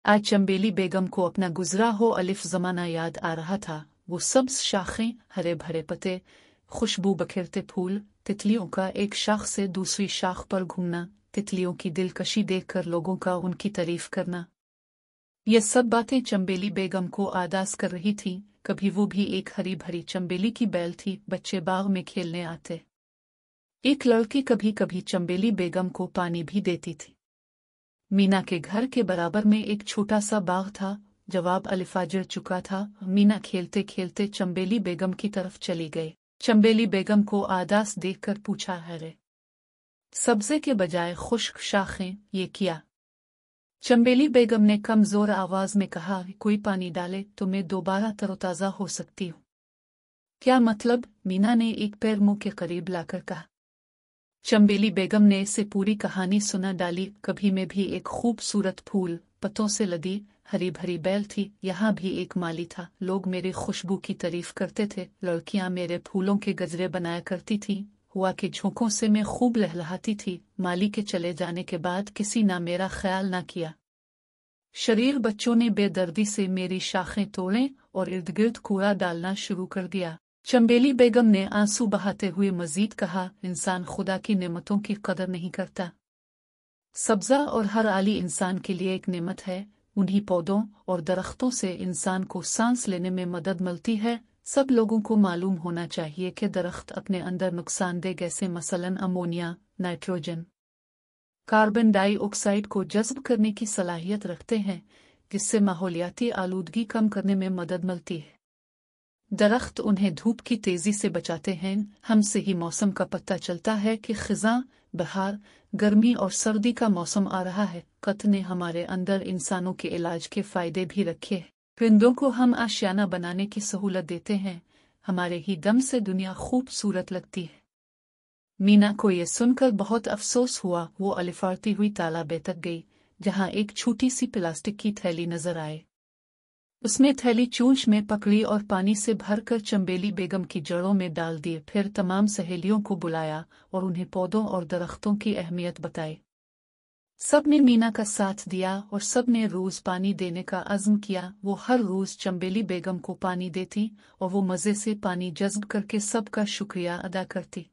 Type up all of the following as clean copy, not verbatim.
आज चंबेली बेगम को अपना गुजरा हो अलिफ ज़माना याद आ रहा था। वो सब्ज शाखें, हरे भरे पत्ते, खुशबू बखेरते फूल, तितलियों का एक शाख से दूसरी शाख पर घूमना, तितलियों की दिलकशी देखकर लोगों का उनकी तारीफ करना, ये सब बातें चंबेली बेगम को आदास कर रही थीं। कभी वो भी एक हरी भरी चंबेली की बैल थी। बच्चे बाग में खेलने आते। एक लड़की कभी कभी चंबेली बेगम को पानी भी देती थी। मीना के घर के बराबर में एक छोटा सा बाग था। जवाब अलिफाजर चुका था। मीना खेलते खेलते चंबेली बेगम की तरफ चली गई। चंबेली बेगम को आदास देखकर पूछा, अरे सब्जे के बजाय खुश्क शाखें, ये क्या? चंबेली बेगम ने कमजोर आवाज में कहा, कोई पानी डाले तो मैं दोबारा तरोताजा हो सकती हूँ। क्या मतलब? मीना ने एक पैर मुंह के करीब लाकर कहा। चंबेली बेगम ने इसे पूरी कहानी सुना डाली। कभी में भी एक खूबसूरत फूल पत्तों से लदी हरी भरी बैल थी। यहाँ भी एक माली था। लोग मेरी खुशबू की तारीफ करते थे। लड़कियां मेरे फूलों के गजरे बनाया करती थीं। हुआ के झोंकों से मैं खूब लहलहाती थी। माली के चले जाने के बाद किसी ना मेरा ख्याल ना किया। शरीर बच्चों ने बेदर्दी से मेरी शाखें तोड़ें और इर्द गिर्द कूड़ा डालना शुरू कर दिया। चंबेली बेगम ने आंसू बहाते हुए मजीद कहा, इंसान खुदा की नेमतों की कदर नहीं करता। सब्जा और हर आली इंसान के लिए एक नेमत है। उन्हीं पौधों और दरख्तों से इंसान को सांस लेने में मदद मिलती है। सब लोगों को मालूम होना चाहिए कि दरख्त अपने अंदर नुकसानदेह गैसें मसलन अमोनिया, नाइट्रोजन, कार्बन डाइऑक्साइड को जज़्ब करने की सलाहियत रखते हैं, जिससे माहौलियाती आलूदगी कम करने में मदद मिलती है। दरख्त उन्हें धूप की तेजी से बचाते हैं। हमसे ही मौसम का पता चलता है कि खिज़ां, बहार, गर्मी और सर्दी का मौसम आ रहा है। कत ने हमारे अंदर इंसानों के इलाज के फायदे भी रखे हैं। परिंदों को हम आशियाना बनाने की सहूलत देते हैं। हमारे ही दम से दुनिया खूबसूरत लगती है। मीना को यह सुनकर बहुत अफसोस हुआ। वो अलिफारती हुई तालाबे तक गई, जहाँ एक छोटी सी प्लास्टिक की थैली नजर आए। उसने थैली चूंच में पकड़ी और पानी से भरकर चंबेली बेगम की जड़ों में डाल दिए। फिर तमाम सहेलियों को बुलाया और उन्हें पौधों और दरख्तों की अहमियत बताई। सब ने मीना का साथ दिया और सब ने रोज पानी देने का अज़्म किया। वो हर रोज चंबेली बेगम को पानी देती और वो मज़े से पानी जज़्ब करके सबका शुक्रिया अदा करती।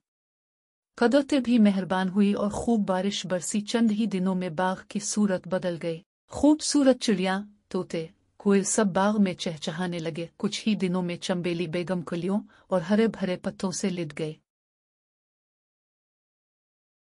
कुदरत भी मेहरबान हुई और खूब बारिश बरसी। चंद ही दिनों में बाग की सूरत बदल गई। खूबसूरत चिड़िया, तोते, कोयल सब बाग में चहचहाने लगे। कुछ ही दिनों में चंबेली बेगम कलियों और हरे भरे पत्तों से लिद गए।